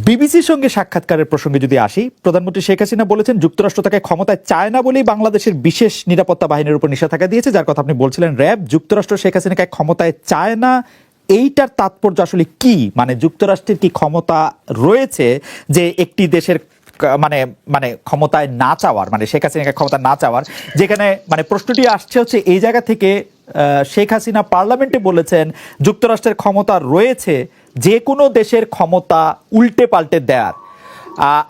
বিবিসির সঙ্গে সাক্ষাৎকারের প্রসঙ্গে যদি আসি, প্রধানমন্ত্রী শেখ হাসিনা বলেছেন যুক্তরাষ্ট্র তাকে ক্ষমতায় চায় না বলেই বাংলাদেশের বিশেষ নিরাপত্তা বাহিনীর উপর নিষেধাজ্ঞা দিয়েছে, যার কথা আপনি বলছিলেন। র্যাব যুক্তরাষ্ট্র শেখ হাসিনাকে ক্ষমতায় চায় না, এইটার তাৎপর্য আসলে কি? মানে যুক্তরাষ্ট্রের কি ক্ষমতা রয়েছে যে একটি দেশের মানে মানে ক্ষমতায় না চাওয়ার, মানে শেখ হাসিনাকে ক্ষমতা না চাওয়ার? যেখানে মানে প্রশ্নটি আসছে হচ্ছে এই জায়গা থেকে, শেখ হাসিনা পার্লামেন্টে বলেছেন যুক্তরাষ্ট্রের ক্ষমতা রয়েছে যে কোনো দেশের ক্ষমতা উল্টে পাল্টে দেয়ার।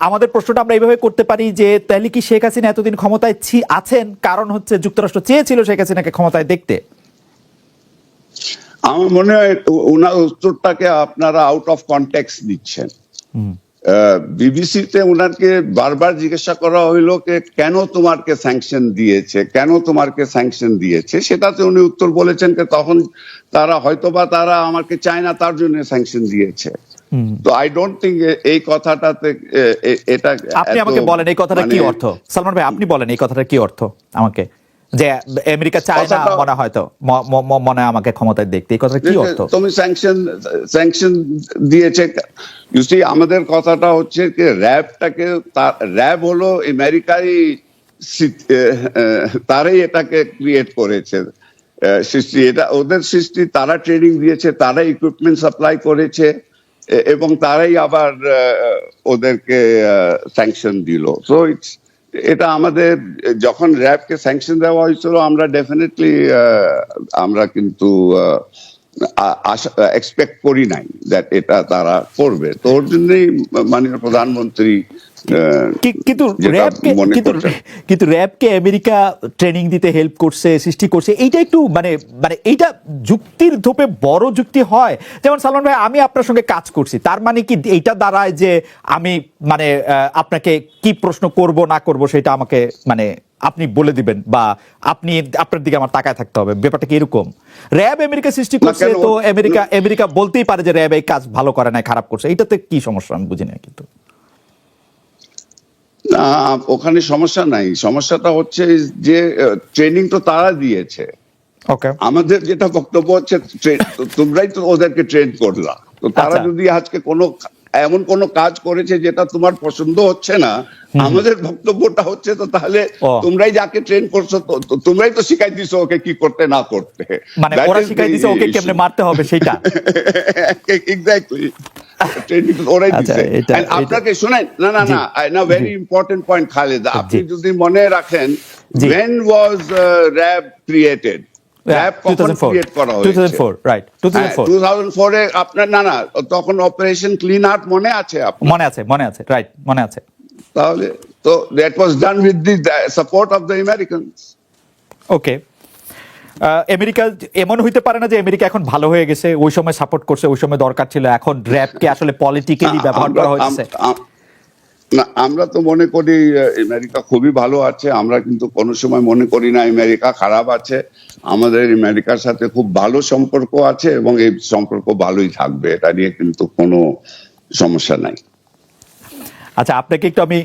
আমাদের প্রশ্নটা আমরা এইভাবে করতে পারি যে তাহলে কি শেখ হাসিনা এতদিন ক্ষমতায় আছেন কারণ হচ্ছে যুক্তরাষ্ট্র চেয়েছিল শেখ হাসিনাকে ক্ষমতায় দেখতে? আমার মনে হয় ওনার উত্তরটাকে আপনারা আউট অফ কনটেক্সট দিচ্ছেন। বিবিসিতে ওনাকে বারবার জিজ্ঞাসা করা হইলো কেন তোমাকে স্যাংশন দিয়েছে, কেন তোমাকে স্যাংশন দিয়েছে, সেটাতে উনি উত্তর বলেছেন তখন তারা আমাকে চায় না তার জন্য স্যাংশন দিয়েছে। তো আই ডোন্ট থিঙ্ক এই কথাটাতে এটা। আপনি আমাকে বলেন এই কথাটা কি অর্থ? সালমান ভাই আপনি বলেন এই কথাটা কি অর্থ আমাকে, যে আমেরিকা চায় না মনে হয় তো মনে হয় আমাকে ক্ষমতায় দেখতে, এই কথাটা কি অর্থ? তুমি স্যাংশন দিয়েছে। ইউ সি, আমাদের কথাটা হচ্ছে যে র্যাব হলো আমেরিকাই তারাই এটাকে ক্রিয়েট করেছে, সৃষ্টি, এটা ওদের সৃষ্টি, তারা ট্রেনিং দিয়েছে, তারাই ইকুইপমেন্ট সাপ্লাই করেছে এবং তারাই আবার ওদেরকে স্যাংশন দিল। সো এটা আমাদের যখন র্যাবকে স্যাংশন দেওয়া হয়েছিল আমরা ডেফিনেটলি আমরা কিন্তু এক্সপেক্ট করি নাই দ্যাট এটা তারা করবে। তো ওর জন্যই মাননীয় প্রধানমন্ত্রী কিন্তু র্যাবকে আমেরিকা ট্রেনিং দিতে হেল্প করছে, সৃষ্টি করছে, এইটা একটু মানে মানে এইটা যুক্তির ধোপে বড় যুক্তি হয়? যেমন সালমান ভাই আমি আপনার সঙ্গে কাজ করছি, তার মানে কি এইটা দাঁড়ায় যে আমি মানে আপনাকে কি প্রশ্ন করব না করব সেটা আমাকে মানে আপনি বলে দিবেন বা আপনি আপনার দিকে আমার তাকায় থাকতে হবে? ব্যাপারটা কি এরকম? র্যাব আমেরিকা সৃষ্টি করছে, তো আমেরিকা বলতেই পারে যে র্যাব এই কাজ ভালো করে না, খারাপ করছে, এটাতে কি সমস্যা আমি বুঝি না। কিন্তু না, ওখানে সমস্যা নাই। সমস্যাটা হচ্ছে যে ট্রেনিং তো তারা দিয়েছে। আমাদের যেটা বক্তব্য হচ্ছে তোমরাই তো ওদেরকে ট্রেন করলা। তো তারা যদি আজকে এমন কোন কাজ করেছে যেটা তোমার পছন্দ হচ্ছে না, আমাদের বক্তব্যটা হচ্ছে তো তাহলে তোমরাই যাকে ট্রেন করছো তোমরাই তো শিখাই দিছো ওকে কি করতে না করতে, মানে ওরা শিখাই দিছে ওকে কেমনে মারতে হবে সেটা। এক্স্যাক্টলি, ট্রেনিং ওরাই দিছে। আপনাকে শুনেন, না ভেরি ইম্পর্টেন্ট পয়েন্ট খালেদ, আপনি যদি মনে রাখেন when was RAB created? RAB কখন ক্রিয়েট করা হয়েছে? 2004, রাইট, 2004 এ আপনার না তখন অপারেশন ক্লিন আর্ট মনে আছে আপনার? মনে আছে, রাইট, মনে আছে। তাহলে তো that was done with the support of the Americans. Okay, America এমন হইতে পারে না যে আমেরিকা এখন ভালো হয়ে গেছে, ওই সময় সাপোর্ট করছে, ওই সময় দরকার ছিল, এখন র্যাবকে আসলে পলিটিক্যালি ব্যবহার করা হচ্ছে? না, আমরা তো মনে করি আমেরিকা খুবই ভালো আছে। আমরা কিন্তু কোনো সময় মনে করি না আমেরিকা খারাপ আছে। আমাদের আমেরিকার সাথে খুব ভালো সম্পর্ক আছে এবং এই সম্পর্ক ভালোই থাকবে, এটা নিয়ে কিন্তু কোনো সমস্যা নাই। আচ্ছা, আপনাকে একটু আমি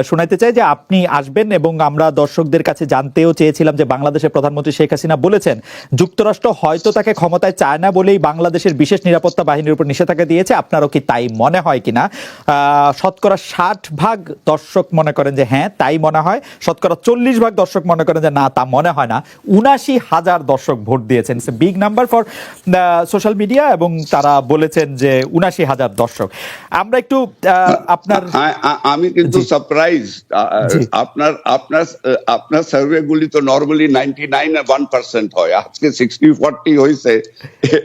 শোনাইতে চাই যে আপনি আসবেন এবং আমরা দর্শকদের কাছে জানতেও চেয়েছিলাম যে বাংলাদেশের প্রধানমন্ত্রী শেখ হাসিনা বলেছেন যুক্তরাষ্ট্র হয়তো তাকে ক্ষমতায় চায় না বলেই বাংলাদেশের বিশেষ নিরাপত্তা বাহিনীর উপর নিষেধাজ্ঞা দিয়েছে। আপনারও কি তাই মনে হয় কিনা? শতকরা 60% দর্শক মনে করেন যে হ্যাঁ তাই মনে হয়, শতকরা 40% দর্শক মনে করেন যে না তা মনে হয় না। 79,000 দর্শক ভোট দিয়েছেন, it's a big number for social media, এবং তারা বলেছেন যে 79,000 দর্শক। আমরা একটু আপনার আমি কিন্তু সারপ্রাইজ, আপনার সার্ভে গুলি তো নরমালি 99% হয়, আজকে 60-40 হয়েছে,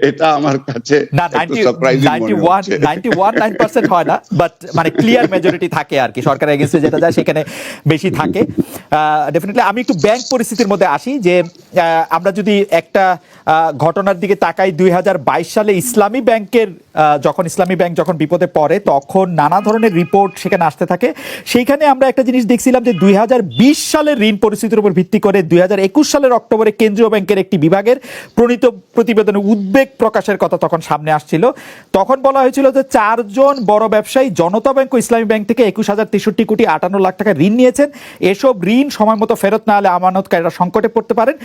এটা আমার কাছে একটু সারপ্রাইজিং মনে হচ্ছে। 91% হয় না, বাট মানে ক্লিয়ার মেজরিটি থাকে আর কি, সরকারের এগেইনস্টে যেটা যায় সেখানে বেশি থাকে। ডেফিনেটলি আমি একটু ব্যাংক পরিস্থিতির মধ্যে আসি, যে আমরা যদি একটা ঘটনার দিকে তাকাই, 2022 সালে ইসলামী ব্যাংক যখন বিপদে পড়ে তখন নানা ধরনের রিপোর্ট সেখানে আসতে থাকে। সেইখানে আমরা একটা জিনিস দেখছিলাম যে 2020 সালের ঋণ পরিস্থিতির উপর ভিত্তি করে 2021 সালের অক্টোবরে কেন্দ্রীয় ব্যাংকের একটি বিভাগের প্রণীত প্রতিবেদনে উদ্বেগ প্রকাশের কথা তখন সামনে আসছিল। তখন বলা হয়েছিল যে 4 জন বড় ব্যবসায়ী জনতা ব্যাংক ও ইসলামী ব্যাংক থেকে 21,063 কোটি 58 লাখ টাকা ঋণ নিয়েছেন। এসব ঋণ সময় মতো ফেরত না হলে আমানতকারীরা সংকটে পড়তে পারেন।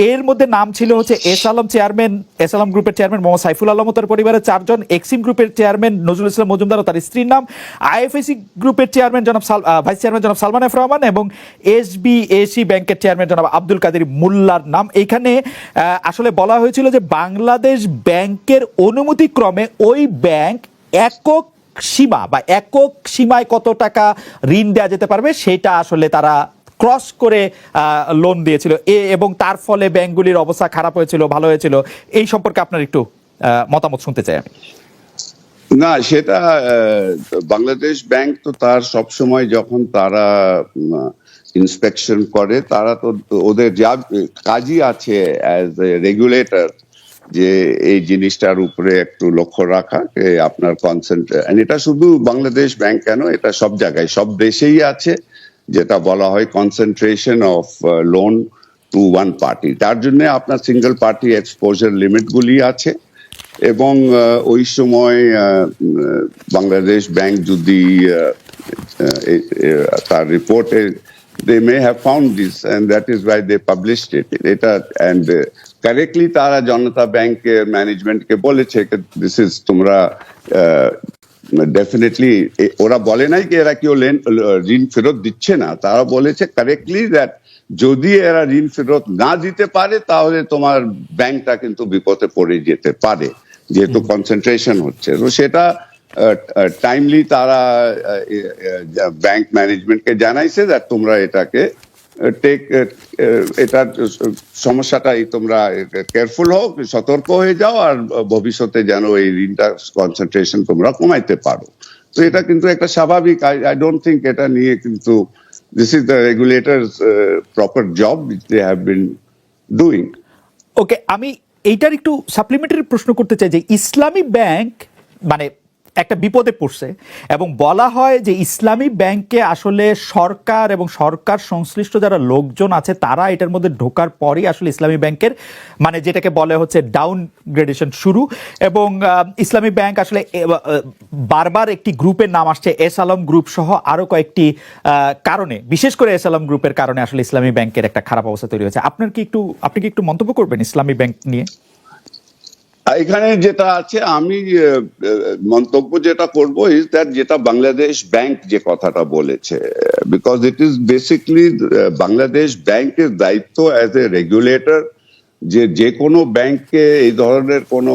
এর মধ্যে নাম ছিল হচ্ছে এস আলম গ্রুপের চেয়ারম্যান মোহাম্মদ সাইফুল আলম ও তার পরিবারের 4 জন, এক্সিম গ্রুপের চেয়ারম্যান নজরুল ইসলাম মজুমদার ও তার স্ত্রীর নাম, আইএফএসি গ্রুপের চেয়ারম্যান ভাইস চেয়ারম্যান জনাব সালমান এফ রহমান এবং এসবিএসি ব্যাংকের চেয়ারম্যান জনাব আব্দুল কাদের মোল্লার নাম। এখানে আসলে বলা হয়েছিল যে বাংলাদেশ ব্যাংকের অনুমতিক্রমে ওই ব্যাংক একক সীমা বা একক সীমায় কত টাকা ঋণ দেওয়া যেতে পারবে সেটা আসলে তারা ক্রস করে লোন দিয়েছিল, এবং তার ফলে ব্যাংকগুলির অবস্থা খারাপ হয়েছিল, ভালো হয়েছিল। এই সম্পর্কে আপনার একটু মতামত শুনতে চাই আমি। না, সেটা বাংলাদেশ ব্যাংক তো তার সবসময় যখন তারা ইন্সপেকশন করে, তারা তো ওদের যা কাজই আছে অ্যাজ এ রেগুলেটর যে এই জিনিসটার উপরে একটু লক্ষ্য রাখা, আপনার কনসেন্ট্রেশন। এটা শুধু বাংলাদেশ ব্যাংক কেন, এটা সব জায়গায় সব দেশেই আছে, যেটা বলা হয় concentration of loan to one party. তার জন্য আপনার সিঙ্গেল পার্টি এক্সপোজার লিমিট গুলি আছে, এবং ওই সময় বাংলাদেশ ব্যাংক যদি তার রিপোর্টে they may have found this and that is why they published it. এটা and correctly তারা জনতা ব্যাংকের ম্যানেজমেন্টকে বলেছে this is তোমরা ডেফিনেটলি, ওরা বলে নাই কি এরা কেউ ঋণ ফেরত দিচ্ছে না, তারা বলেছে কারেক্টলি দ্যাট যদি এরা ঋণ ফেরত না দিতে পারে তাহলে তোমার ব্যাংকটা কিন্তু বিপদে পড়ে যেতে পারে, যেহেতু কনসেন্ট্রেশন হচ্ছে। তো সেটা টাইমলি তারা ব্যাংক ম্যানেজমেন্টকে জানাইছে যে তোমরা এটাকে এটার সমস্যাটাই তোমরা কেয়ারফুল হও, সতর্ক হয়ে যাও, আর ভবিষ্যতে যেন এই ঋণটা কনসেন্ট্রেশন তোমরা কমাইতে পারো। তো এটা কিন্তু একটা স্বাভাবিক, আই ডোন্ট থিঙ্ক এটা নিয়ে কিন্তু this is the regulators proper job which they have been doing. Okay, আমি এইটার একটু সাপ্লিমেন্টারি প্রশ্ন করতে চাই যে ইসলামী ব্যাংক মানে একটা বিপদে পড়ছে এবং বলা হয় যে ইসলামী ব্যাংকে আসলে সরকার এবং সরকার সংশ্লিষ্ট যারা লোকজন আছে তারা এটার মধ্যে ঢোকার পরই আসলে ইসলামী ব্যাংকের মানে যেটাকে বলে হচ্ছে ডাউন গ্রেডেশন শুরু, এবং ইসলামী ব্যাংক আসলে বারবার একটি গ্রুপের নাম আসছে, এস আলম গ্রুপ সহ আরো কয়েকটি কারণে, বিশেষ করে এস আলম গ্রুপের কারণে আসলে ইসলামী ব্যাংকের একটা খারাপ অবস্থা তৈরি হয়েছে। আপনি কি একটু মন্তব্য করবেন ইসলামী ব্যাংক নিয়ে? এখানে যেটা আছে, আমি মন্তব্য যেটা করবো ইজ দ্যাট যেটা বাংলাদেশ ব্যাংক যে কথাটা বলেছে, because it is basically Bangladesh ব্যাংকের দায়িত্ব অ্যাজ এ রেগুলেটর যে কোনো ব্যাংকে এই ধরনের কোনো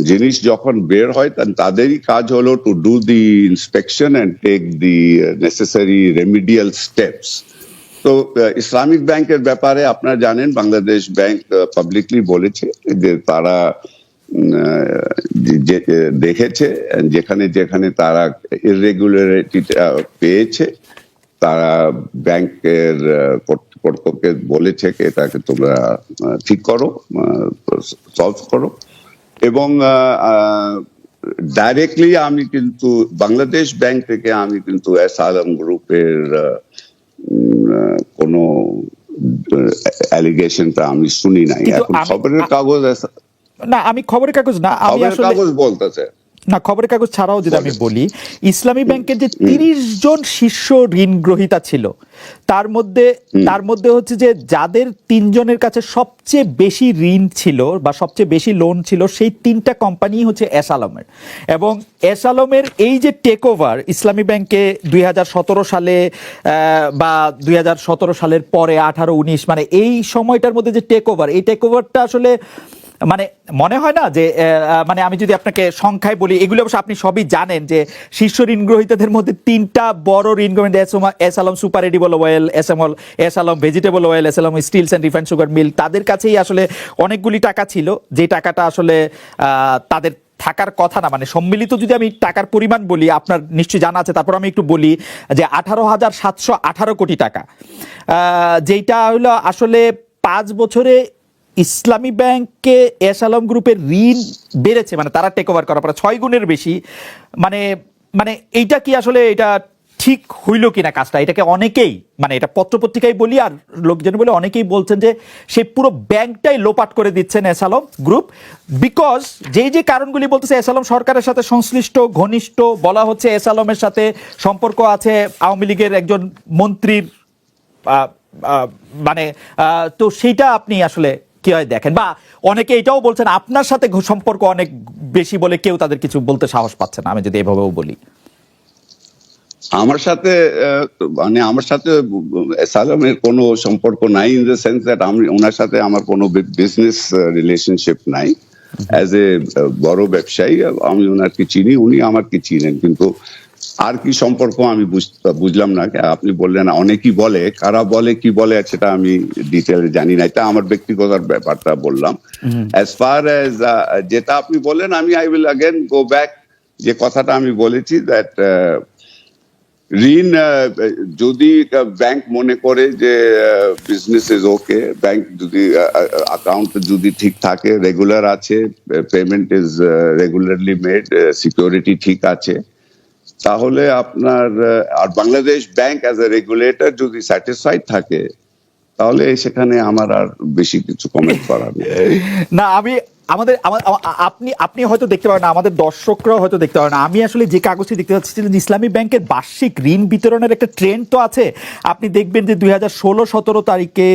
জিনিস যখন বের হয় তাদেরই কাজ হলো to do the inspection and take the necessary remedial steps. তো ইসলামিক ব্যাংকের ব্যাপারে আপনারা জানেন বাংলাদেশ ব্যাংক পাবলিকলি বলেছে যে তারা দেখেছে যেখানে যেখানে তারা ইররেগুলারিটি পেয়েছে, তারা ব্যাংকের কর্তৃপক্ষকে বলেছে যে এটাকে তোমরা ঠিক করো, সলভ করো। এবং ডাইরেক্টলি আমি কিন্তু বাংলাদেশ ব্যাংক থেকে আমি কিন্তু এস আলম গ্রুপের কোনো অ্যালিগেশনটা আমি শুনি নাই। এখন খবরের কাগজ না, আমি খবরের কাগজ না, আমি আসলে কাগজ বলতেছে না, খবরের কাগজ ছাড়াও যদি আমি বলি, ইসলামী ব্যাংকের যে 30 জন শীর্ষ ঋণ গ্রহীতা ছিল তার মধ্যে হচ্ছে যে যাদের 3 জনের কাছে সবচেয়ে বেশি ঋণ ছিল বা সবচেয়ে বেশি লোন ছিল সেই 3টা কোম্পানি হচ্ছে এস আলমের। এবং এস আলমের এই যে টেক ওভার ইসলামী ব্যাংকে 2017 সালে বা 2017 সালের পরে 18-19 মানে এই সময়টার মধ্যে যে টেক ওভার, এই টেক ওভারটা আসলে মানে মনে হয় না যে মানে আমি যদি আপনাকে সংখ্যায় বলি, এগুলো অবশ্য আপনি সবই জানেন যে শীর্ষ ঋণ গ্রহীতাদের মধ্যে 3টা বড় ঋণ গ্রহীতা S Alam super edible oil, S Alam vegetable oil, S Alam steels and refined sugar mill, তাদের কাছেই আসলে অনেকগুলি টাকা ছিল যে টাকাটা আসলে তাদের থাকার কথা না। মানে সম্মিলিত যদি আমি টাকার পরিমাণ বলি, আপনার নিশ্চয়ই জানা আছে, তারপর আমি একটু বলি যে 18,718 কোটি টাকা, যেটা হলো আসলে 5 বছরে ইসলামী ব্যাংকে এস আলম গ্রুপের ঋণ বেড়েছে, মানে তারা টেক ওভার করার পরে 6 গুণের বেশি। মানে এইটা কি আসলে এটা ঠিক হইল কিনা কাজটা, এটাকে অনেকেই মানে এটা পত্রপত্রিকায় বলি আর লোকজন বলে অনেকেই বলছেন যে সেই পুরো ব্যাংকটাই লোপাট করে দিচ্ছেন এস আলম গ্রুপ, বিকজ যে কারণগুলি বলতেছে এস আলম সরকারের সাথে সংশ্লিষ্ট ঘনিষ্ঠ, বলা হচ্ছে এস আলমের সাথে সম্পর্ক আছে আওয়ামী লীগের একজন মন্ত্রীর, মানে তো সেইটা আপনি আসলে কি হয় দেখেন, বা অনেকে এটাও বলছেন আপনার সাথে সম্পর্ক অনেক বেশি বলে কেউ তাদের কিছু বলতে সাহস পাচ্ছে না, আমি যদি এভাবেও বলি। আমার সাথে আমার সাথে সালামের কোনো সম্পর্ক নাই, ইন দ্য সেন্স দ্যাট আমি ওনার সাথে আমার কোনো বিজনেস রিলেশনশিপ নাই। অ্যাজ এ বড় ব্যবসায়ী আমি ওনাকে চিনি, উনি আমাকে চিনেন, কিন্তু আর কি সম্পর্ক আমি বুঝলাম না। আপনি বললেন অনেকেই বলে, কারা বলে কি বলে সেটা আমি ডিটেলে জানি না, এটা আমার ব্যক্তিগত ব্যাপারটা বললাম। অ্যাজ ফার অ্যাজ যেটা আপনি বললেন, আমি I will again go back, যে কথাটা আমি বলেছি দ্যাট ঋণ যদি ব্যাংক মনে করে যে বিজনেস ইজ ওকে, ব্যাংক যদি অ্যাকাউন্ট যদি ঠিক থাকে, রেগুলার আছে, payment is regularly made, security ঠিক আছে, তাহলে আপনার আর Bangladesh bank as a regulator যদি স্যাটিসফাইড থাকে, তাহলে সেখানে আমার আর বেশি কিছু কমেন্ট করার নেই। না, আপনি হয়তো দেখতে পারেন না, আমাদের দর্শকরাও হয়তো দেখতে পারেন না। আমি আসলে যে কাগজটি দেখতে পাচ্ছিলেন, ইসলামী ব্যাংকের বার্ষিক ঋণ বিতরণের একটা ট্রেন্ড তো আছে। আপনি দেখবেন যে 2016-17 তারিখে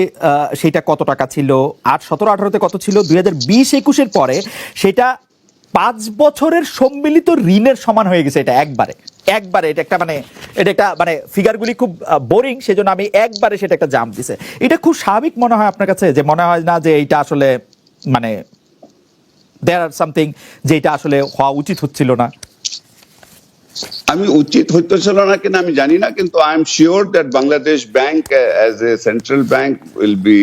সেটা কত টাকা ছিল, 17-18-তে কত ছিল, 2020-21-এর পরে সেটা 5 বছরের সম্মিলিত ঋণের সমান হয়ে গেছে। এটা একবারে এটা একটা মানে ফিগারগুলি খুব বোরিং, সেজন্য আমি একবারে সেটা একটা জাম্প দিছে। এটা খুব স্বাভাবিক মনে হয় আপনার কাছে, যে মনে হয় না যে এটা আসলে মানে there are something যেটা আসলে হওয়া উচিত হচ্ছিল না? আমি উচিত হইতেছিল না কিনা আমি জানি না, কিন্তু I am sure that Bangladesh bank as a central bank will be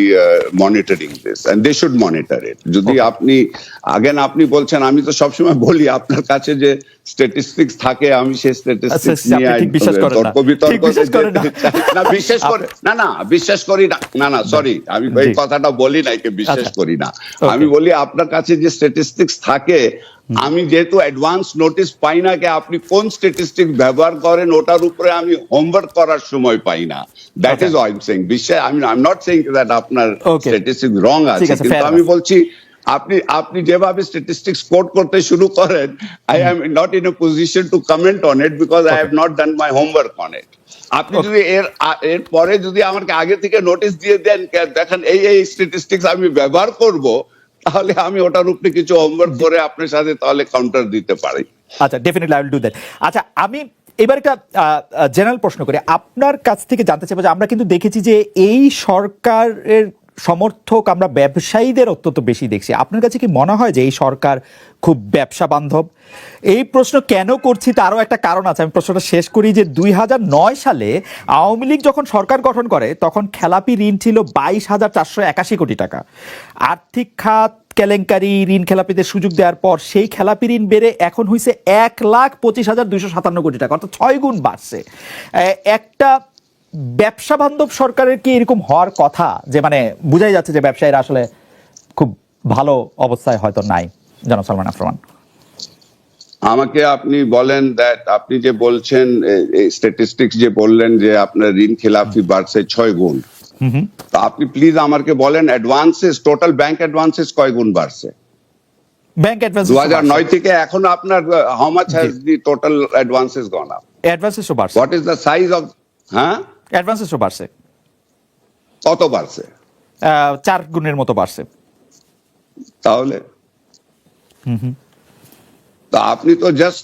monitoring this and they should monitor it. যদি আপনি আপনি বলছেন, আমি তো সবসময় বলি আপনার কাছে যে স্ট্যাটিস্টিক্স থাকে, আমি সেই স্ট্যাটিস্টিক্স নিয়ে তর্ক বিতর্ক না বিশ্বাস করে না বিশ্বাস করি না সরি, আমি এই কথাটা বলি না, একে বিশ্বাস করি না। আমি বলি আপনার কাছে যে স্ট্যাটিস্টিক্স থাকে, আমি যেহেতু অ্যাডভান্স নোটিস পাই না যে আপনি কোন স্ট্যাটিস্টিক্স ব্যবহার করেন, ওটার উপরে আমি হোমওয়ার্ক করার সময় পাই না। That is I am saying. বিশ্বাস, I am not saying that আপনার স্ট্যাটিস্টিক্স রং আছে, কিন্তু আমি বলছি আপনি যেভাবে স্ট্যাটিস্টিক্স কোট করতে শুরু করেন, I am not in a position to comment on it because I have not done my homework on it. আপনি যদি এর পরে যদি আমাকে আগে থেকে নোটিস দিয়ে দেন, দেখেন এই স্ট্যাটিস্টিক্স আমি ব্যবহার করব, তাহলে আমি ওটার উপরে কিছু হোমওয়ার্ক করে আপনার সাথে তাহলে কাউন্টার দিতে পারি। আচ্ছা, definitely I will do that. আচ্ছা, আমি এবার একটা জেনারেল প্রশ্ন করি, আপনার কাছ থেকে জানতে চাইবো যে আমরা কিন্তু দেখেছি যে এই সরকারের সমর্থক আমরা ব্যবসায়ীদের অত্যন্ত বেশি দেখছি। আপনার কাছে কি মনে হয় যে এই সরকার খুব ব্যবসা বান্ধব? এই প্রশ্ন কেন করছি তারও একটা কারণ আছে। আমি প্রশ্নটা শেষ করি যে 2009 সালে আওয়ামী লীগ যখন সরকার গঠন করে, তখন খেলাপি ঋণ ছিল 22,481 কোটি টাকা। আর্থিক খাত কেলেঙ্কারি, ঋণ খেলাপিদের সুযোগ দেওয়ার পর সেই খেলাপি ঋণ বেড়ে এখন হয়েছে 1,25,257 কোটি টাকা, অর্থাৎ 6 গুণ বাড়ছে। একটা ব্যবসা বান্ধব সরকারের কি এরকম হওয়ার কথা? যে মানে বোঝাই যাচ্ছে যে ব্যবসায়ীরা আসলে খুব ভালো অবস্থায় হয়তো নাই। জনাব সালমান আফরোজ, আমাকে আপনি বলেন দ্যাট আপনি যে বলছেন স্ট্যাটিস্টিক্স যে বললেন যে আপনার ঋণ খেলাপি বাড়ছে 6 গুণ, তো আপনি প্লিজ আমাকে বলেন অ্যাডভান্সেস, টোটাল ব্যাংক অ্যাডভান্সেস কয় গুণ বাড়ছে? ব্যাংক অ্যাডভান্স 2009 থেকে এখন আপনার how much has the total advances gone up? অ্যাডভান্সেসও বাড়ছে। What is the size of অ্যাডভান্সেসও বাড়ছে। কত বাড়ছে? 4 গুণের মতো বাড়ছে। তাহলে তো আপনি তো জাস্ট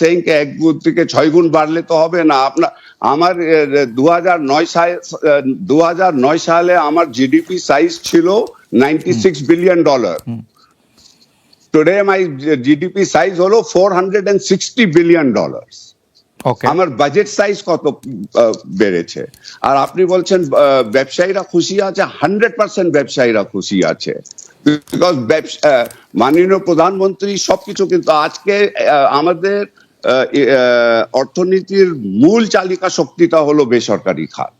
সেইং কে 1 গুণ থেকে 6 গুণ বাড়লে তো হবে না। আমার 2009 সালে আমার জিডিপি সাইজ ছিল $96 billion. Today my GDP size হলো $460 বিলিয়ন। আমার বাজেট সাইজ কত বেড়েছে? আর আপনি বলছেন ব্যবসায়ীরা খুশি আছে। 100% ব্যবসায়ীরা খুশি আছে, বিকজ মাননীয় প্রধানমন্ত্রী সবকিছু, কিন্তু আজকে আমাদের অর্থনীতির মূল চালিকা শক্তিটা হলো বেসরকারি খাত,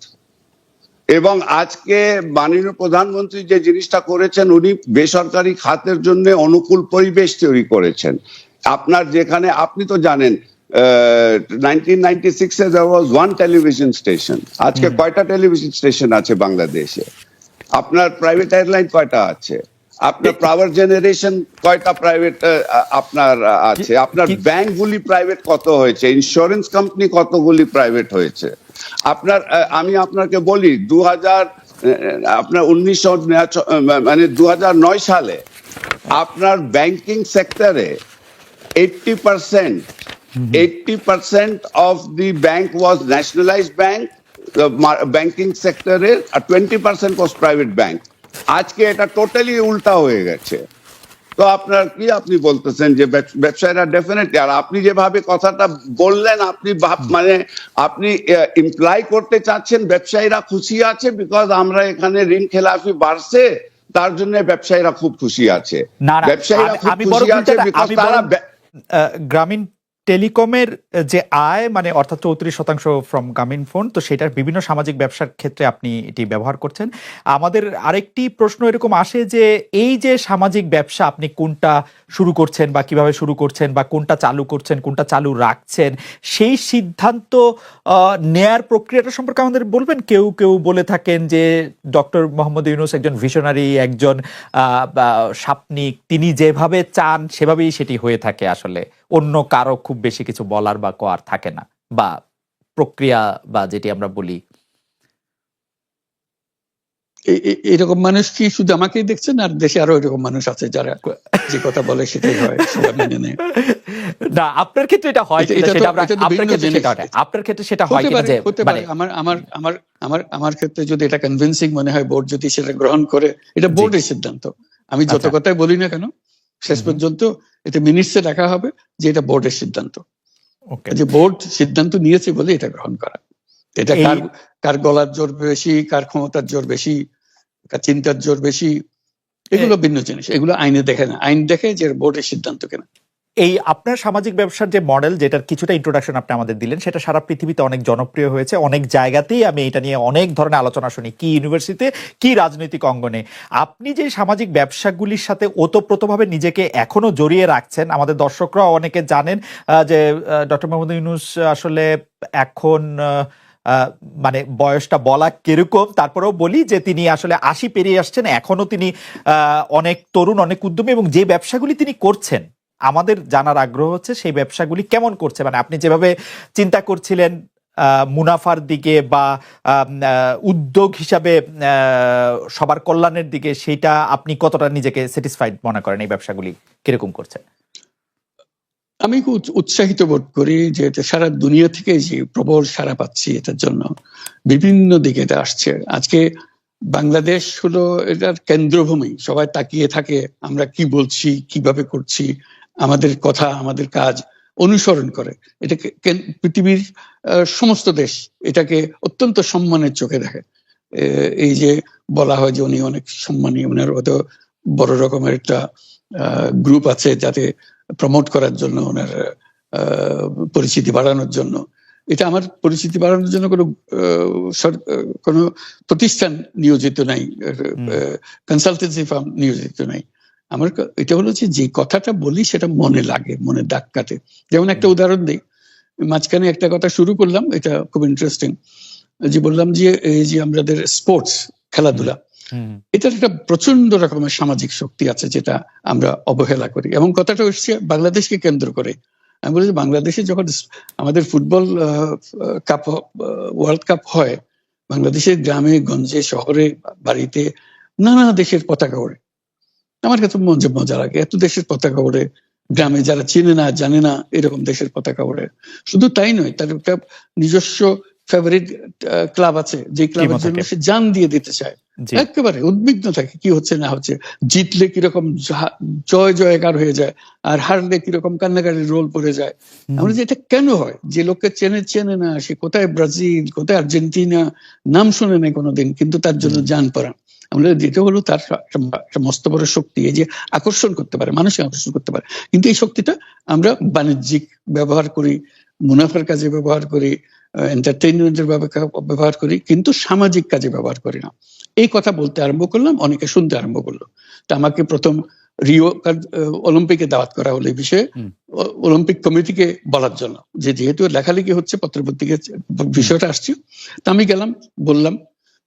এবং আজকে মাননীয় প্রধানমন্ত্রী যে জিনিসটা করেছেন, উনি বেসরকারি খাতের জন্য অনুকূল পরিবেশ তৈরি করেছেন। আপনার যেখানে আপনি তো জানেন 1996 there was one television station, আজকে কয়টা টেলিভিশন স্টেশন আছে বাংলাদেশে? আপনার প্রাইভেট এয়ারলাইন কয়টা আছে? আপনার পাওয়ার জেনারেশন কয়টা প্রাইভেট আপনার আছে? আপনার ব্যাংকগুলি প্রাইভেট কত হয়েছে? ইন্স্যুরেন্স কোম্পানি কতগুলি প্রাইভেট হয়েছে? আপনার আমি আপনাকে বলি 2009 সালে আপনার ব্যাংকিং সেক্টরে 80% of the bank was nationalized bank, the banking sector এর, আর 20% was private bank. আজকে এটা টোটালি উল্টা হয়ে গেছে। তো আপনার কি আপনি বলতেছেন যে ব্যবসায়ীরা ডেফিনেটলি, আর আপনি যেভাবে কথাটা বললেন, আপনি মানে আপনি ইমপ্লাই করতে চাচ্ছেন ব্যবসায়ীরা খুশি আছে বিকজ আমরা এখানে ঋণ খেলাফি বাড়ছে, তার জন্য ব্যবসায়ীরা খুব খুশি আছে। ব্যবসায়ীরা খুব খুশি আছে বিকজ তারা গ্রামীণ টেলিকমের যে আয়, মানে অর্থাৎ 34% ফ্রম গ্রামীণ ফোন, তো সেটার বিভিন্ন সামাজিক ব্যবসার ক্ষেত্রে আপনি এটি ব্যবহার করছেন। আমাদের আরেকটি প্রশ্ন এরকম আসে যে এই যে সামাজিক ব্যবসা আপনি কোনটা শুরু করছেন বা কিভাবে শুরু করছেন বা কোনটা চালু করছেন, কোনটা চালু রাখছেন, সেই সিদ্ধান্ত নেয়ার প্রক্রিয়াটা সম্পর্কে আমাদের বলবেন। কেউ কেউ বলে থাকেন যে ডক্টর মোহাম্মদ ইউনূস একজন ভিশনারি, একজন স্বপ্নিক, তিনি যেভাবে চান সেভাবেই সেটি হয়ে থাকে, আসলে অন্য কারো খুব বেশি কিছু বলার বা করার থাকে না, বা প্রক্রিয়া বা যেটি আমরা বলি। এরকম মানুষ কি শুধু আমাকেই দেখছেন, আর দেশে আরো এরকম মানুষ আছে যারা যে কথা বলে সেটাই হয়, সেটা মেনে নেয়? না, আপনার ক্ষেত্রে এটা হয় কিনা সেটা আমরা, আপনার ক্ষেত্রে সেটা হয়, আপনার ক্ষেত্রে সেটা হয় কিনা যে হতে পারে। আমার ক্ষেত্রে যদি এটা কনভিন্সিং মনে হয়, বোর্ড যদি সেটা গ্রহণ করে, এটা বোর্ডের সিদ্ধান্ত। আমি যত কথাই বলি না কেন, শেষ পর্যন্ত এটা মিনিটসে রাখা হবে যে এটা বোর্ডের সিদ্ধান্ত, যে বোর্ড সিদ্ধান্ত নিয়েছে বলে এটা গ্রহণ করা। এটা কার গলার জোর বেশি, কার ক্ষমতার জোর বেশি, কার চিন্তার জোর বেশি, এগুলো ভিন্ন জিনিস। এগুলো আইনে দেখে না, আইন দেখে যে বোর্ডের সিদ্ধান্ত কেনা। এই আপনার সামাজিক ব্যবসার যে মডেল, যেটার কিছুটা ইন্ট্রোডাকশন আপনি আমাদের দিলেন, সেটা সারা পৃথিবীতে অনেক জনপ্রিয় হয়েছে। অনেক জায়গাতেই আমি এটা নিয়ে অনেক ধরনের আলোচনা শুনি, কি ইউনিভার্সিটিতে, কি রাজনৈতিক অঙ্গনে। আপনি যে সামাজিক ব্যবসাগুলির সাথে ওতপ্রোতভাবে নিজেকে এখনো জড়িয়ে রাখছেন, আমাদের দর্শকরাও অনেকে জানেন যে ডক্টর মোহাম্মদ ইউনূস আসলে এখন মানে বয়সটা বলা কিরকম, তারপরেও বলি যে তিনি আসলে 80 পেরিয়ে আসছেন, এখনো তিনি অনেক তরুণ, অনেক উদ্যমী, এবং যে ব্যবসাগুলি তিনি করছেন আমাদের জানার আগ্রহ হচ্ছে সেই ব্যবসাগুলি কেমন করছে। মানে আপনি যেভাবে চিন্তা করছিলেন মুনাফার দিকে বা উদ্যোগ হিসাবে সবার কল্যাণের দিকে, সেটা আপনি কতটা নিজেকে স্যাটিসফাইড মনে করেন? এই ব্যবসাগুলি কিরকম করছে? আমি খুব উৎসাহিত বোধ করি যে সারা দুনিয়া থেকে যে প্রবল সাড়া পাচ্ছি, এটার জন্য বিভিন্ন দিকে এটা আসছে। আজকে বাংলাদেশ হলো এটার কেন্দ্রভূমি, সবাই তাকিয়ে থাকে আমরা কি বলছি, কিভাবে করছি, আমাদের কথা, আমাদের কাজ অনুসরণ করে। এটাকে পৃথিবীর সমস্ত দেশ এটাকে অত্যন্ত সম্মানের চোখে দেখে। এই যে বলা হয় যে উনি অনেক সম্মানী, ওনার অত বড় রকমের একটা গ্রুপ আছে যাতে প্রমোট করার জন্য, ওনার পরিচিতি বাড়ানোর জন্য। এটা আমার পরিচিতি বাড়ানোর জন্য কোনো প্রতিষ্ঠান নিয়োজিত নাই, কনসালটেন্সি ফার্ম নিয়োজিত নাই। আমার এটা হলো যে কথাটা বলি সেটা মনে লাগে, মনে দাগ কাটে। যেমন একটা উদাহরণ দিই, মাঝখানে একটা কথা শুরু করলাম, এটা খুব ইন্টারেস্টিং, যে বললাম যে এই যে আমাদের স্পোর্টস, খেলাধুলা, এটার একটা প্রচন্ড রকমের সামাজিক শক্তি আছে যেটা আমরা অবহেলা করি, এবং কথাটা হচ্ছে বাংলাদেশকে কেন্দ্র করে। আমি বলি যে বাংলাদেশে যখন আমাদের ফুটবল কাপ, ওয়ার্ল্ড কাপ হয়, বাংলাদেশের গ্রামে গঞ্জে শহরে বাড়িতে নানা দেশের পতাকা ওড়ে। আমার কাছে মজা লাগে, এত দেশের পতাকা ওড়ে, গ্রামে যারা চেনে না জানে না এরকম দেশের পতাকা ওড়ে। শুধু তাই নয়, তার একটা নিজস্ব ফেভারিট ক্লাব আছে, যে ক্লাবের জন্য সে জান দিয়ে দিতে চায়, একেবারে উদ্বিগ্ন থাকে কি হচ্ছে না হচ্ছে, জিতলে কিরকম জয় জয়কার হয়ে যায়, আর হারলে কিরকম কান্নাকাটির রোল পড়ে যায়। আমরা যে এটা কেন হয়, যে লোককে চেনে না, সে কোথায় ব্রাজিল, কোথায় আর্জেন্টিনা, নাম শুনে নেই কোনোদিন, কিন্তু তার জন্য জান পড়া। আমরা যেটা হলো তার একটা মস্ত বড় শক্তি, এই যে আকর্ষণ করতে পারে, মানুষকে আকর্ষণ করতে পারে। কিন্তু এই শক্তিটা আমরা বাণিজ্যিক ব্যবহার করি, মুনাফার কাজে ব্যবহার করি, এন্টারটেইনমেন্টের ব্যবহার করি, কিন্তু সামাজিক কাজে ব্যবহার করি না। এই কথা বলতে আরম্ভ করলাম, অনেকে শুনতে আরম্ভ করলো। তা আমাকে প্রথম রিও অলিম্পিকে দাওয়াত করা হলো এই বিষয়ে, অলিম্পিক কমিটিকে বলার জন্য, যে যেহেতু লেখালেখি হচ্ছে, পত্রপত্রিকা বিষয়টা আসছে। তা আমি গেলাম, বললাম,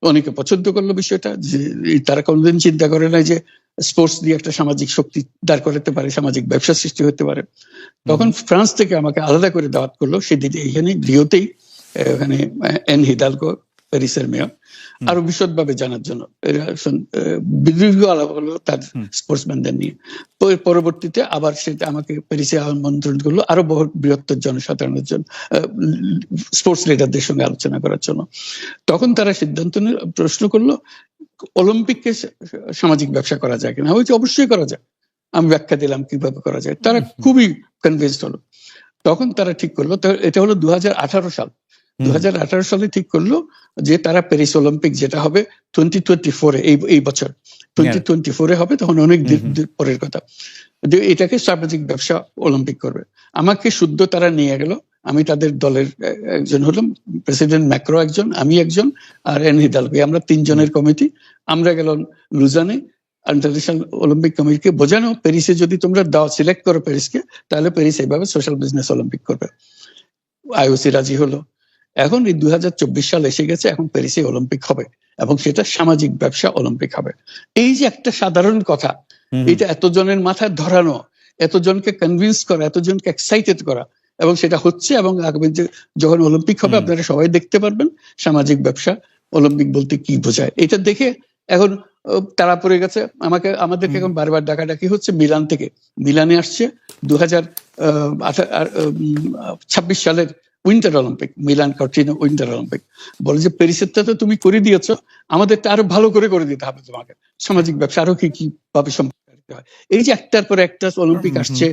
অনেকে পছন্দ করলো বিষয়টা, যে তারা কোনোদিন চিন্তা করে না যে স্পোর্টস দিয়ে একটা সামাজিক শক্তি দাঁড় করাতে পারে, সামাজিক ব্যবসা সৃষ্টি হতে পারে। তখন ফ্রান্স থেকে আমাকে আলাদা করে দাওয়াত করলো সেদিন, এইখানে রিওতেই, ওখানে এন হিদালগো প্যারিসের মেয়র, আরো বিশদভাবে জানার জন্য। দীর্ঘ আলাপ হলো তার স্পোর্টসম্যানদের নিয়ে। পরবর্তীতে আবার সেটা আমাকে প্যারিসে আমন্ত্রণ করলো আরো বহু বৃহত্তর জনসাধারণের জন্য, স্পোর্টস লিডারদের সঙ্গে আলোচনা করার জন্য। তখন তারা সিদ্ধান্ত প্রশ্ন করলো অলিম্পিককে সামাজিক ব্যবসা করা যায় কিনা। হয়তো অবশ্যই করা যায়। আমি ব্যাখ্যা দিলাম কিভাবে করা যায়, তারা খুবই কনভিন্সড হলো। তখন তারা ঠিক করলো, এটা হলো 2018 সাল, 2018 সালে ঠিক করলো যে তারা প্যারিস অলিম্পিক যেটা হবে 2024 এই বছর 2024 হবে, তখন অনেক দিন পরের কথা, যে এটাকে সামাজিক ব্যবসা অলিম্পিক করবে। আমাকে শুদ্ধ তারা নিয়ে গেল, আমি তাদের দলের একজন হলাম, প্রেসিডেন্ট ম্যাক্রো একজন, আমি একজন, আর এন হিদালগো, আমরা 3 জনের কমিটি। আমরা গেলাম লুজানে ইন্টারন্যাশনাল অলিম্পিক কমিটিকে বোঝানো, প্যারিসে যদি তোমরা দাও সিলেক্ট করো প্যারিসকে, তাহলে প্যারিস এইভাবে সোশ্যাল বিজনেস অলিম্পিক করবে। আইওসি রাজি হলো। এখন এই 2024 সাল এসে গেছে, এখন প্যারিসে অলিম্পিক হবে এবং সেটা সামাজিক ব্যবসা অলিম্পিক হবে। এই যে একটা সাধারণ কথা, এটা এতজনের মাথায় ধরানো, এতজনকে কনভিন্স করা, এতজনকে এক্সাইটেড করা, এবং সেটা হচ্ছে। এবং আগামী যখন অলিম্পিক হবে আপনারা সবাই দেখতে পারবেন সামাজিক ব্যবসা অলিম্পিক বলতে কি বোঝায়। এটা দেখে এখন তারা পড়ে গেছে। আমাদেরকে এখন বারবার ডাকাডাকি হচ্ছে মিলান থেকে। মিলানে আসছে 2026 সালের winter Olympic, Milan Cortina winter Olympic. বলে যে প্যারিসেরটা তো তুমি করে দিয়েছো, আমাদেরটা আরো ভালো করে দিতে হবে তোমাকে, সামাজিক ব্যবসা আরো কি ভাবে সম্পর্কিত হয়। এই যে একটার পর একটা অলিম্পিক আসছে।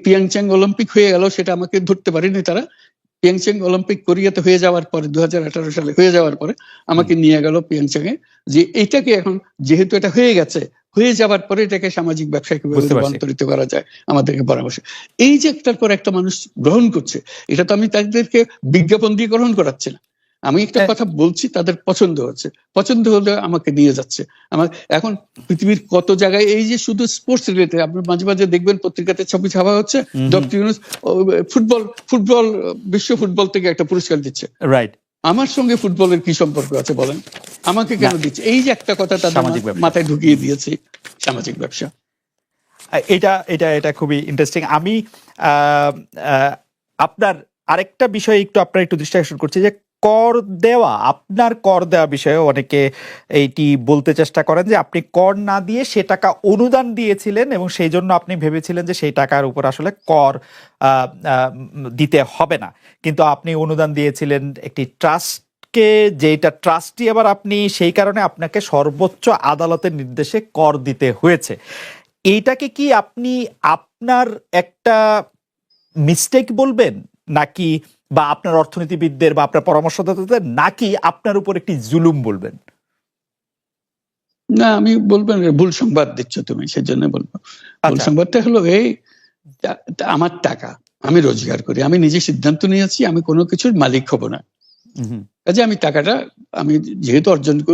পিয়ংচাং অলিম্পিক হয়ে গেল, সেটা আমাকে ধরতে পারিনি তারা। পিয়ংচাং অলিম্পিক কোরিয়াতে হয়ে যাওয়ার পরে 2018 সালে হয়ে যাওয়ার পরে আমাকে নিয়ে গেল পিয়ংচাং এ, যে এইটাকে এখন যেহেতু এটা হয়ে গেছে, হয়ে যাওয়ার পরে এটাকে সামাজিক ব্যবসায় কিভাবে রূপান্তরিত করা যায় আমাদেরকে পরামর্শ। এই যে একটার পর একটা মানুষ গ্রহণ করছে, এটা তো আমি তাদেরকে বিজ্ঞাপন দিয়ে গ্রহণ করাচ্ছি না। আমি একটা কথা বলছি, তাদের পছন্দ হচ্ছে, পছন্দ হলে আমাকে নিয়ে যাচ্ছে। আমার এখন পৃথিবীর কত জায়গায় এই যে শুধু স্পোর্টস রিলেটেড, আপনি মাঝে মাঝে দেখবেন পত্রিকাতে ছবি ছাপা হচ্ছে, ডক্টর ইউনূস ফুটবল বিশ্ব ফুটবল থেকে একটা পুরস্কার দিচ্ছে। রাইট, আমার সঙ্গে ফুটবলের কি সম্পর্ক আছে বলেন? আমাকে কেন দিচ্ছে? এই যে একটা কথা তাদের মাথায় ঢুকিয়ে দিয়েছে, সামাজিক ব্যবসা। এটা খুবই ইন্টারেস্টিং। আমি আপনার আরেকটা বিষয় একটু দৃষ্টি আকর্ষণ করছি, যে কর দেওয়া, আপনার কর দেওয়া বিষয়ে অনেকে এইটি বলতে চেষ্টা করেন যে আপনি কর না দিয়ে সে টাকা অনুদান দিয়েছিলেন এবং সেই জন্য আপনি ভেবেছিলেন যে সেই টাকার উপর আসলে কর দিতে হবে না, কিন্তু আপনি অনুদান দিয়েছিলেন একটি ট্রাস্টকে, যেটা ট্রাস্টি আবার আপনি সেই কারণে আপনাকে সর্বোচ্চ আদালতের নির্দেশে কর দিতে হয়েছে। এইটাকে কি আপনি আপনার একটা মিস্টেক বলবেন, নাকি বা আপনার অর্থনীতিবিদদের বা আপনার পরামর্শদাতাদের, নাকি আপনার উপর একটি জুলুম বলবেন? না, আমি বলবেন ভুল সংবাদ দিচ্ছ তুমি, সেজন্য বলবো। ভুল সংবাদটা হলো এই, আমার টাকা আমি রোজগার করি, আমি নিজে সিদ্ধান্ত নিয়েছি আমি কোনো কিছুর মালিক হব না। কাজে আমি টাকাটা আমি যেহেতু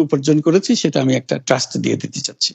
উপার্জন করেছি, সেটা আমি একটা ট্রাস্ট দিয়ে দিতে চাচ্ছি।